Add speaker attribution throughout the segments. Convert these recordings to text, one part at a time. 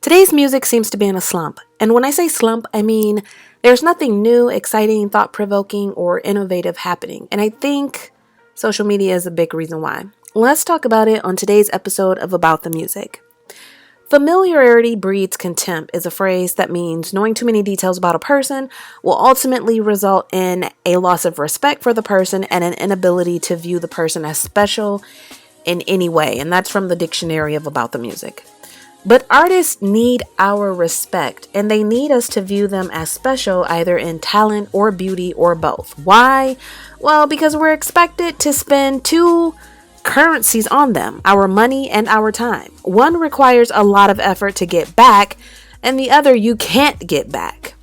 Speaker 1: Today's music seems to be in a slump. And when I say slump, I mean there's nothing new, exciting, thought provoking, or innovative happening. And I think social media is a big reason why. Let's talk about it on today's episode of About the Music. Familiarity breeds contempt is a phrase that means knowing too many details about a person will ultimately result in a loss of respect for the person and an inability to view the person as special in any way. And that's from the dictionary of About the Music. But artists need our respect, and they need us to view them as special either in talent or beauty or both. Why? Well, because we're expected to spend two currencies on them, our money and our time. One requires a lot of effort to get back, and the other you can't get back.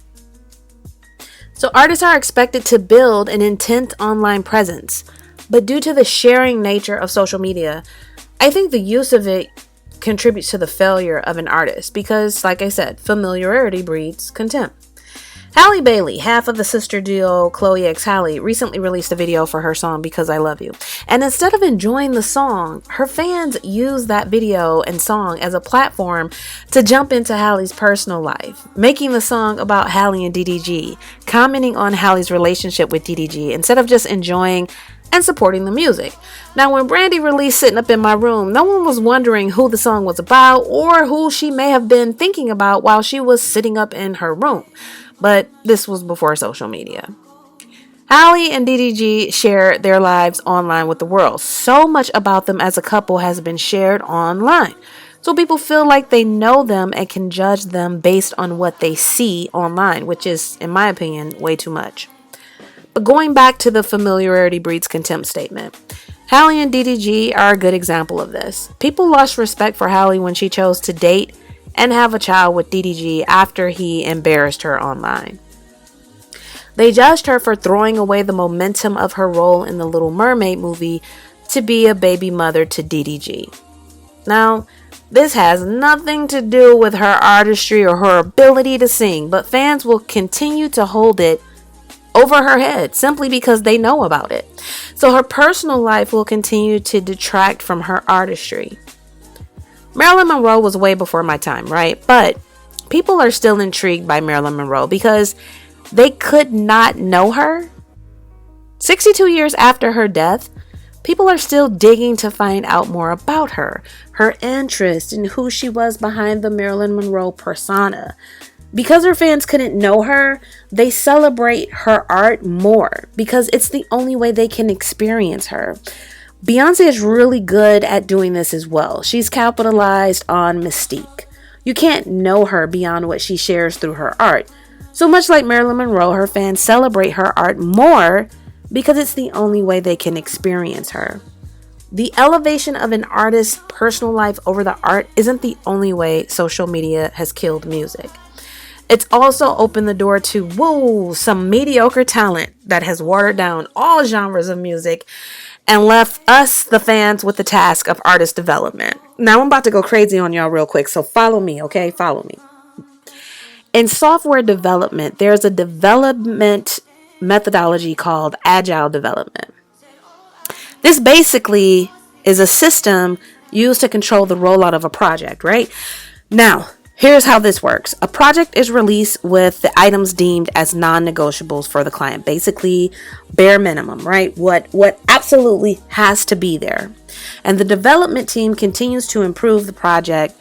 Speaker 1: So artists are expected to build an intense online presence, but due to the sharing nature of social media, I think the use of it contributes to the failure of an artist because, like I said, familiarity breeds contempt. Halle Bailey, half of the sister duo Chloe X Halle, recently released a video for her song Because I Love You. And instead of enjoying the song, her fans used that video and song as a platform to jump into Halle's personal life, making the song about Halle and DDG, commenting on Halle's relationship with DDG instead of just enjoying and supporting the music. Now, when Brandy released Sitting Up in My Room, no one was wondering who the song was about or who she may have been thinking about while she was sitting up in her room. But this was before social media. Halle and DDG share their lives online with the world. So much about them as a couple has been shared online. So people feel like they know them and can judge them based on what they see online, which is, in my opinion, way too much. But going back to the familiarity breeds contempt statement, Halle and DDG are a good example of this. People lost respect for Halle when she chose to date and have a child with DDG after he embarrassed her online. They judged her for throwing away the momentum of her role in the Little Mermaid movie to be a baby mother to DDG. Now, this has nothing to do with her artistry or her ability to sing, but fans will continue to hold it over her head simply because they know about it. So her personal life will continue to detract from her artistry. Marilyn Monroe was way before my time, right? But people are still intrigued by Marilyn Monroe because they could not know her. 62 years after her death, people are still digging to find out more about her interest, and who she was behind the Marilyn Monroe persona. Because her fans couldn't know her, they celebrate her art more because it's the only way they can experience her. Beyonce is really good at doing this as well. She's capitalized on mystique. You can't know her beyond what she shares through her art. So much like Marilyn Monroe, her fans celebrate her art more because it's the only way they can experience her. The elevation of an artist's personal life over the art isn't the only way social media has killed music. It's also opened the door to, some mediocre talent that has watered down all genres of music and left us, the fans, with the task of artist development. Now I'm about to go crazy on y'all real quick, so follow me, okay? Follow me. In software development, there's a development methodology called agile development. This basically is a system used to control the rollout of a project, right? Now, here's how this works. A project is released with the items deemed as non-negotiables for the client. Basically, bare minimum, right? What absolutely has to be there. And the development team continues to improve the project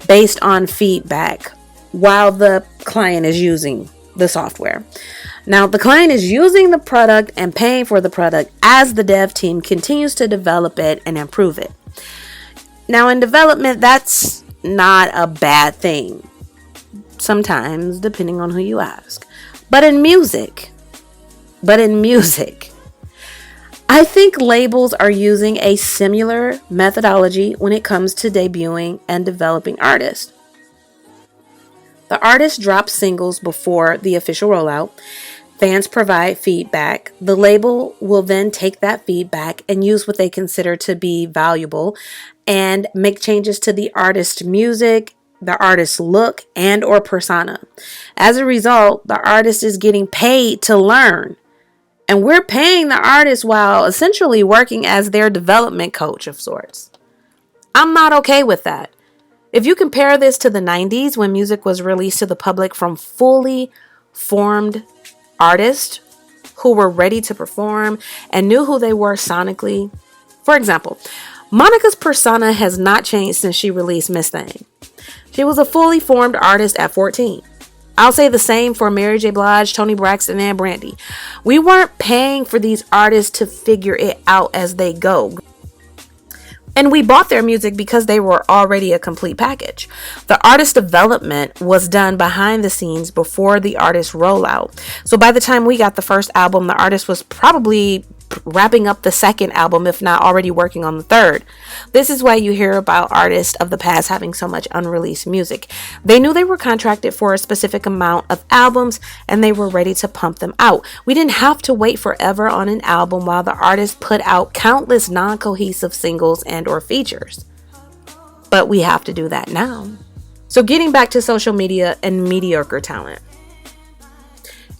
Speaker 1: based on feedback while the client is using the software. Now, the client is using the product and paying for the product as the dev team continues to develop it and improve it. Now, in development, that's not a bad thing. Sometimes, depending on who you ask. But in music, I think labels are using a similar methodology when it comes to debuting and developing artists. The artist drops singles before the official rollout. Fans provide feedback. The label will then take that feedback and use what they consider to be valuable and make changes to the artist's music, the artist's look, and or persona. As a result, the artist is getting paid to learn. And we're paying the artist while essentially working as their development coach of sorts. I'm not okay with that. If you compare this to the 90s when music was released to the public from fully formed artists who were ready to perform and knew who they were sonically. For example, Monica's persona has not changed since she released Miss Thing. She was a fully formed artist at 14. I'll say the same for Mary J. Blige, Toni Braxton, and Brandy. We weren't paying for these artists to figure it out as they go. And we bought their music because they were already a complete package. The artist development was done behind the scenes before the artist rollout. So by the time we got the first album, the artist was probably wrapping up the second album, if not already working on the third. This is why you hear about artists of the past having so much unreleased music. They knew they were contracted for a specific amount of albums and they were ready to pump them out. We didn't have to wait forever on an album while the artist put out countless non-cohesive singles and or features. But we have to do that now. So getting back to social media and mediocre talent.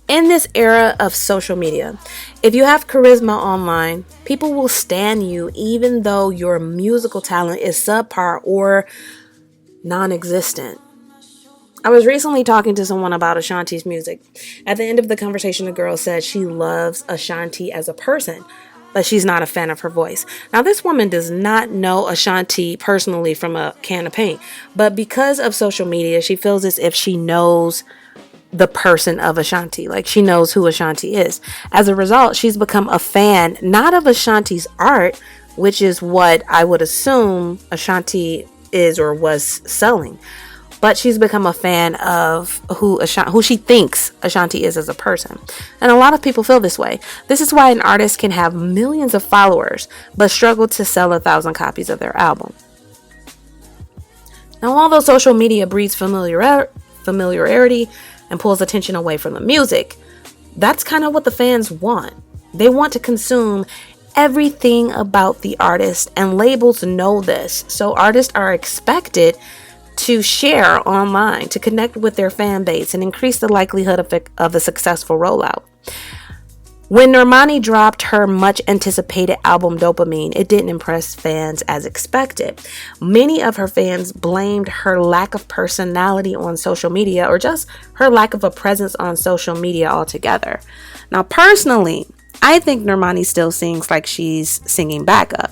Speaker 1: In this era of social media, if you have charisma online, people will stan you even though your musical talent is subpar or non-existent. I was recently talking to someone about Ashanti's music. At the end of the conversation, the girl said she loves Ashanti as a person, but she's not a fan of her voice. Now, this woman does not know Ashanti personally from a can of paint, but because of social media, she feels as if she knows the person of Ashanti, like she knows who Ashanti is. As a result, she's become a fan, not of Ashanti's art, which is what I would assume Ashanti is or was selling, but she's become a fan of who she thinks Ashanti is as a person. And a lot of people feel this way. This is why an artist can have millions of followers, but struggle to sell 1,000 copies of their album. Now, although social media breeds familiarity and pulls attention away from the music, that's kind of what the fans want. They want to consume everything about the artist, and labels know this. So artists are expected to share online, to connect with their fan base and increase the likelihood of a successful rollout. When Normani dropped her much anticipated album Dopamine, it didn't impress fans as expected. Many of her fans blamed her lack of personality on social media or just her lack of a presence on social media altogether. Now, personally, I think Normani still sings like she's singing backup.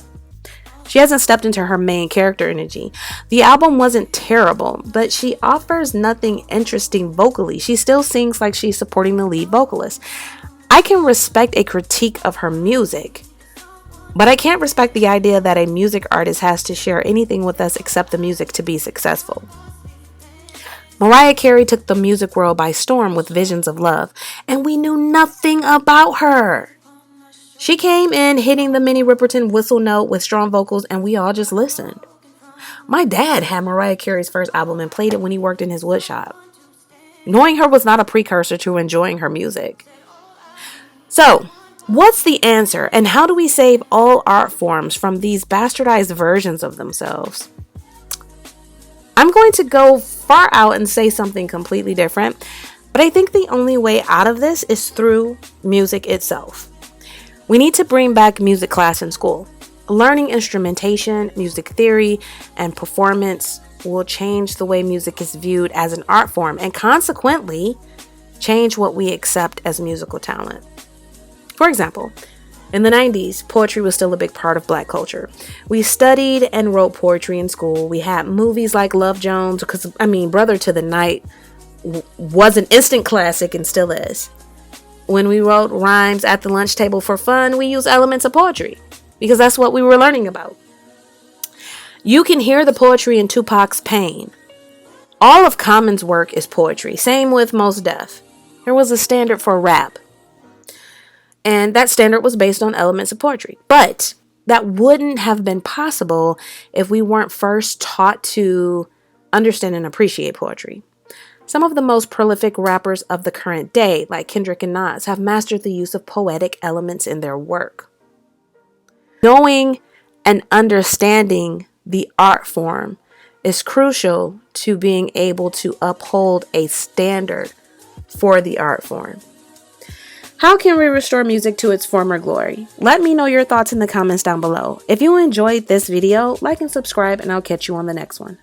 Speaker 1: She hasn't stepped into her main character energy. The album wasn't terrible, but she offers nothing interesting vocally. She still sings like she's supporting the lead vocalist. I can respect a critique of her music, but I can't respect the idea that a music artist has to share anything with us except the music to be successful. Mariah Carey took the music world by storm with Visions of Love, and we knew nothing about her. She came in hitting the Minnie Riperton whistle note with strong vocals, and we all just listened. My dad had Mariah Carey's first album and played it when he worked in his woodshop. Knowing her was not a precursor to enjoying her music. So, what's the answer, and how do we save all art forms from these bastardized versions of themselves? I'm going to go far out and say something completely different, but I think the only way out of this is through music itself. We need to bring back music class in school. Learning instrumentation, music theory, and performance will change the way music is viewed as an art form and consequently change what we accept as musical talent. For example, in the 90s, poetry was still a big part of Black culture. We studied and wrote poetry in school. We had movies like Love Jones, because, Brother to the Night was an instant classic and still is. When we wrote rhymes at the lunch table for fun, we used elements of poetry because that's what we were learning about. You can hear the poetry in Tupac's Pain. All of Common's work is poetry. Same with Mos Def. There was a standard for rap, and that standard was based on elements of poetry. But that wouldn't have been possible if we weren't first taught to understand and appreciate poetry. Some of the most prolific rappers of the current day, like Kendrick and Nas, have mastered the use of poetic elements in their work. Knowing and understanding the art form is crucial to being able to uphold a standard for the art form. How can we restore music to its former glory? Let me know your thoughts in the comments down below. If you enjoyed this video, like and subscribe, and I'll catch you on the next one.